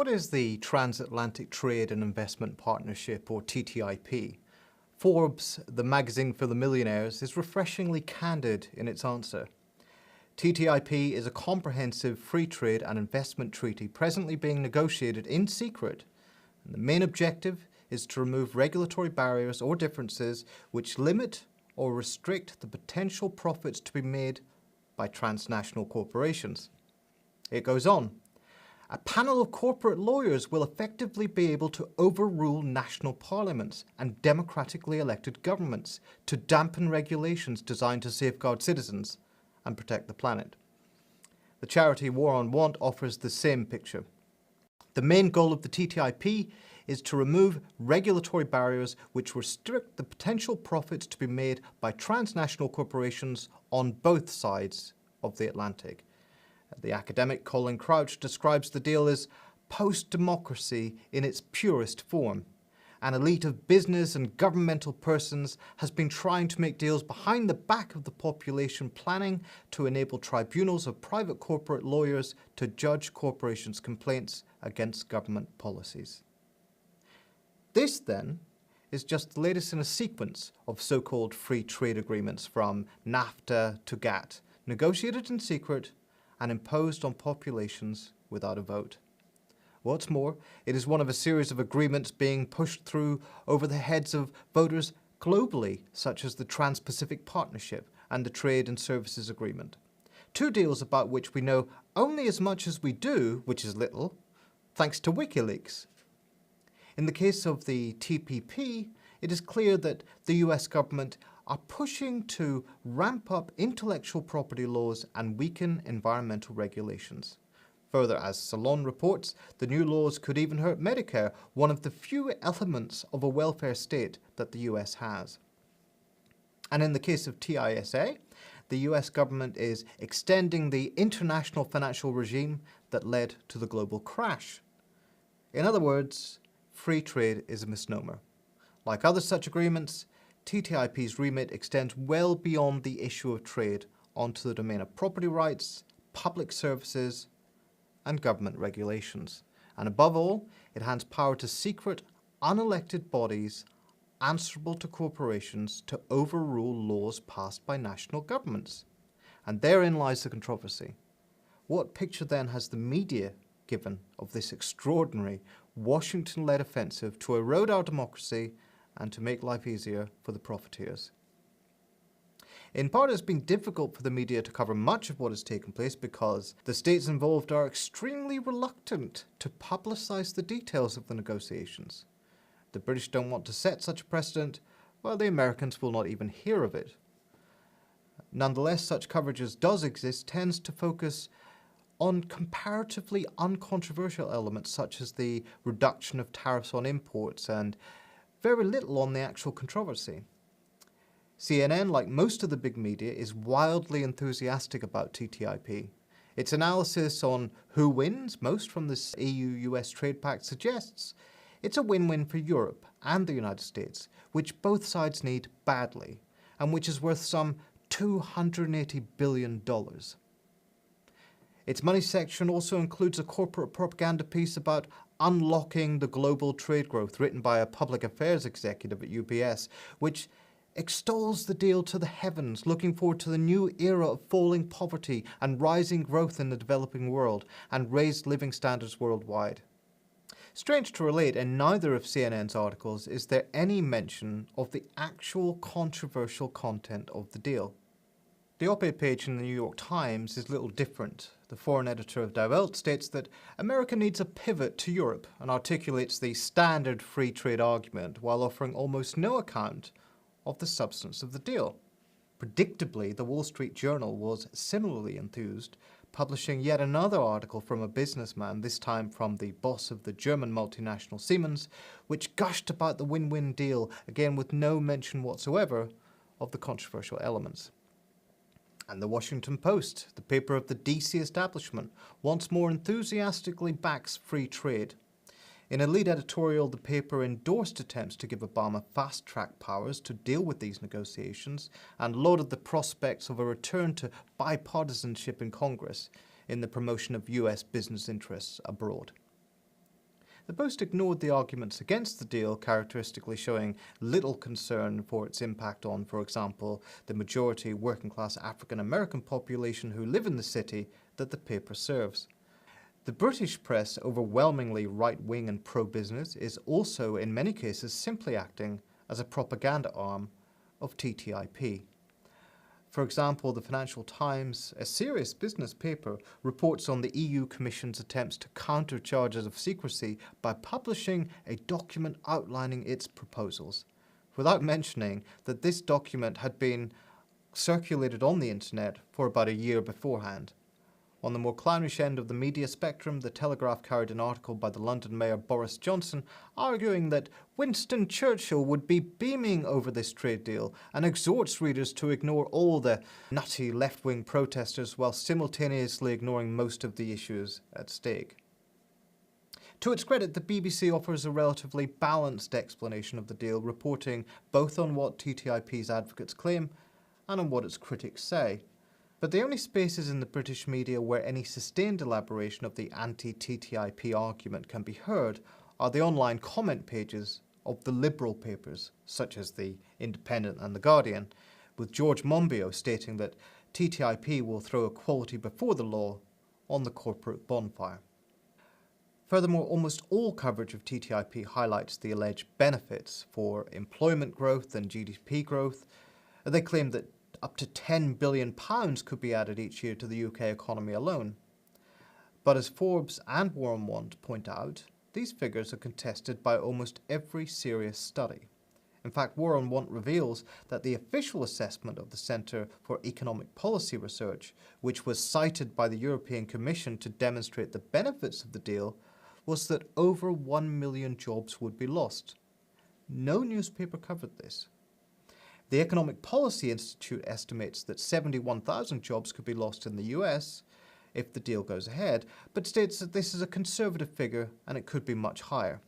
What is the Transatlantic Trade and Investment Partnership, or TTIP? Forbes, the magazine for the millionaires, is refreshingly candid in its answer. TTIP is a comprehensive free trade and investment treaty presently being negotiated in secret, and the main objective is to remove regulatory barriers or differences which limit or restrict the potential profits to be made by transnational corporations. It goes on. A panel of corporate lawyers will effectively be able to overrule national parliaments and democratically elected governments to dampen regulations designed to safeguard citizens and protect the planet. The charity War on Want offers the same picture. The main goal of the TTIP is to remove regulatory barriers which restrict the potential profits to be made by transnational corporations on both sides of the Atlantic. The academic Colin Crouch describes the deal as post-democracy in its purest form. An elite of business and governmental persons has been trying to make deals behind the back of the population, planning to enable tribunals of private corporate lawyers to judge corporations' complaints against government policies. This, then, is just the latest in a sequence of so-called free trade agreements from NAFTA to GATT, negotiated in secret and imposed on populations without a vote. What's more, it is one of a series of agreements being pushed through over the heads of voters globally, such as the Trans-Pacific Partnership and the Trade and Services Agreement. Two deals about which we know only as much as we do, which is little, thanks to WikiLeaks. In the case of the TPP, it is clear that the US government are pushing to ramp up intellectual property laws and weaken environmental regulations. Further, as Salon reports, the new laws could even hurt Medicare, one of the few elements of a welfare state that the US has. And in the case of TISA, the US government is extending the international financial regime that led to the global crash. In other words, free trade is a misnomer. Like other such agreements, TTIP's remit extends well beyond the issue of trade onto the domain of property rights, public services, and government regulations. And above all, it hands power to secret, unelected bodies answerable to corporations to overrule laws passed by national governments. And therein lies the controversy. What picture then has the media given of this extraordinary Washington-led offensive to erode our democracy and to make life easier for the profiteers? In part, it's been difficult for the media to cover much of what has taken place because the states involved are extremely reluctant to publicize the details of the negotiations. The British don't want to set such a precedent, while the Americans will not even hear of it. Nonetheless, such coverage as does exist tends to focus on comparatively uncontroversial elements such as the reduction of tariffs on imports and very little on the actual controversy. CNN, like most of the big media, is wildly enthusiastic about TTIP. Its analysis on who wins most from this EU-US trade pact suggests it's a win-win for Europe and the United States, which both sides need badly, and which is worth some $280 billion. Its money section also includes a corporate propaganda piece about unlocking the global trade growth written by a public affairs executive at UPS, which extols the deal to the heavens, looking forward to the new era of falling poverty and rising growth in the developing world and raised living standards worldwide. Strange to relate, in neither of CNN's articles is there any mention of the actual controversial content of the deal. The op-ed page in the New York Times is little different. The foreign editor of Die Welt states that America needs a pivot to Europe and articulates the standard free trade argument while offering almost no account of the substance of the deal. Predictably, the Wall Street Journal was similarly enthused, publishing yet another article from a businessman, this time from the boss of the German multinational Siemens, which gushed about the win-win deal, again with no mention whatsoever of the controversial elements. And the Washington Post, the paper of the DC establishment, once more enthusiastically backs free trade. In a lead editorial, the paper endorsed attempts to give Obama fast-track powers to deal with these negotiations and lauded the prospects of a return to bipartisanship in Congress in the promotion of US business interests abroad. The Post ignored the arguments against the deal, characteristically showing little concern for its impact on, for example, the majority working-class African-American population who live in the city that the paper serves. The British press, overwhelmingly right-wing and pro-business, is also in many cases simply acting as a propaganda arm of TTIP. For example, the Financial Times, a serious business paper, reports on the EU Commission's attempts to counter charges of secrecy by publishing a document outlining its proposals, without mentioning that this document had been circulated on the internet for about a year beforehand. On the more clownish end of the media spectrum, the Telegraph carried an article by the London Mayor Boris Johnson arguing that Winston Churchill would be beaming over this trade deal and exhorts readers to ignore all the nutty left-wing protesters while simultaneously ignoring most of the issues at stake. To its credit, the BBC offers a relatively balanced explanation of the deal, reporting both on what TTIP's advocates claim and on what its critics say. But the only spaces in the British media where any sustained elaboration of the anti-TTIP argument can be heard are the online comment pages of the liberal papers, such as The Independent and The Guardian, with George Monbiot stating that TTIP will throw equality before the law on the corporate bonfire. Furthermore, almost all coverage of TTIP highlights the alleged benefits for employment growth and GDP growth. They claim that up to £10 billion could be added each year to the UK economy alone. But as Forbes and War on Want point out, these figures are contested by almost every serious study. In fact, War on Want reveals that the official assessment of the Centre for Economic Policy Research, which was cited by the European Commission to demonstrate the benefits of the deal, was that over 1 million jobs would be lost. No newspaper covered this. The Economic Policy Institute estimates that 71,000 jobs could be lost in the US if the deal goes ahead, but states that this is a conservative figure and it could be much higher.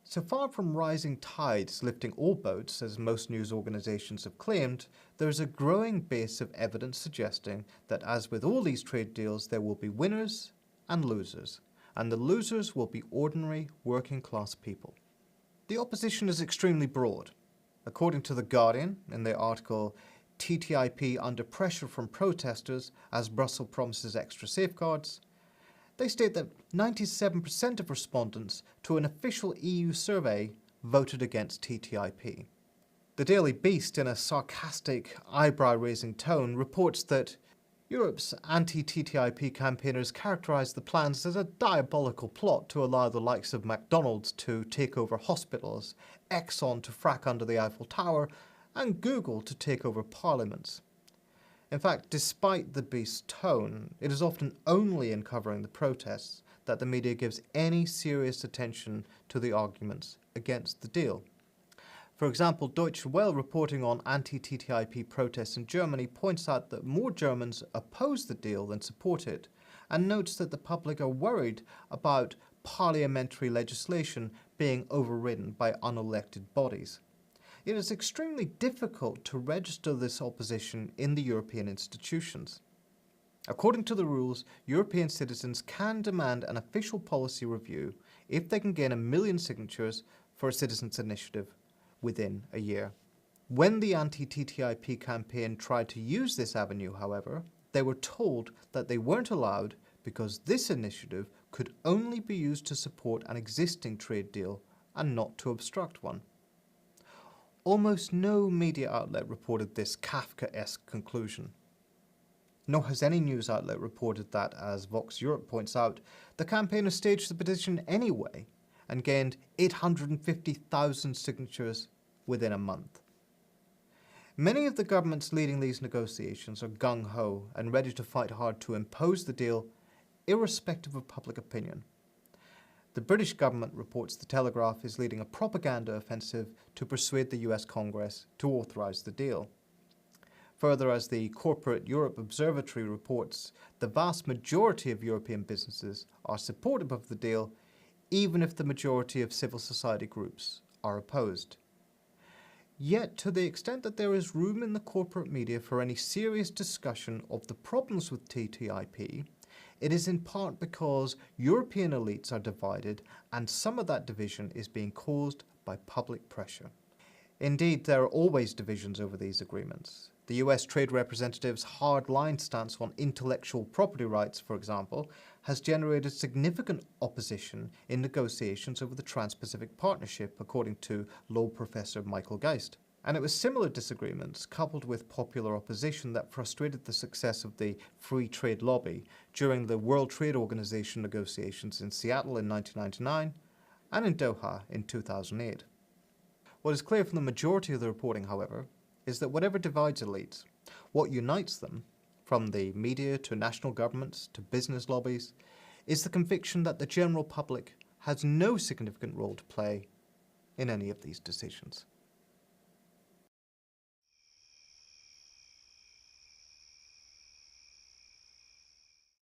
So far from rising tides lifting all boats, as most news organizations have claimed, there is a growing base of evidence suggesting that, as with all these trade deals, there will be winners and losers, and the losers will be ordinary working-class people. The opposition is extremely broad. According to The Guardian, in their article, TTIP under pressure from protesters as Brussels promises extra safeguards, they state that 97% of respondents to an official EU survey voted against TTIP. The Daily Beast, in a sarcastic, eyebrow-raising tone, reports that Europe's anti-TTIP campaigners characterised the plans as a diabolical plot to allow the likes of McDonald's to take over hospitals, Exxon to frack under the Eiffel Tower, and Google to take over parliaments. In fact, despite the Beast's tone, it is often only in covering the protests that the media gives any serious attention to the arguments against the deal. For example, Deutsche Welle, reporting on anti-TTIP protests in Germany, points out that more Germans oppose the deal than support it, and notes that the public are worried about parliamentary legislation being overridden by unelected bodies. It is extremely difficult to register this opposition in the European institutions. According to the rules, European citizens can demand an official policy review if they can gain 1 million signatures for a citizens' initiative within a year. When the anti-TTIP campaign tried to use this avenue, however, they were told that they weren't allowed because this initiative could only be used to support an existing trade deal and not to obstruct one. Almost no media outlet reported this Kafkaesque conclusion. Nor has any news outlet reported that, as Vox Europe points out, the campaigners staged the petition anyway and gained 850,000 signatures within a month. Many of the governments leading these negotiations are gung-ho and ready to fight hard to impose the deal, irrespective of public opinion. The British government, reports The Telegraph, is leading a propaganda offensive to persuade the US Congress to authorise the deal. Further, as the Corporate Europe Observatory reports, the vast majority of European businesses are supportive of the deal, even if the majority of civil society groups are opposed. Yet, to the extent that there is room in the corporate media for any serious discussion of the problems with TTIP, it is in part because European elites are divided, and some of that division is being caused by public pressure. Indeed, there are always divisions over these agreements. The US Trade Representative's hard-line stance on intellectual property rights, for example, has generated significant opposition in negotiations over the Trans-Pacific Partnership, according to law professor Michael Geist. And it was similar disagreements, coupled with popular opposition, that frustrated the success of the free trade lobby during the World Trade Organization negotiations in Seattle in 1999 and in Doha in 2008. What is clear from the majority of the reporting, however, is that whatever divides elites, what unites them, from the media to national governments to business lobbies, is the conviction that the general public has no significant role to play in any of these decisions.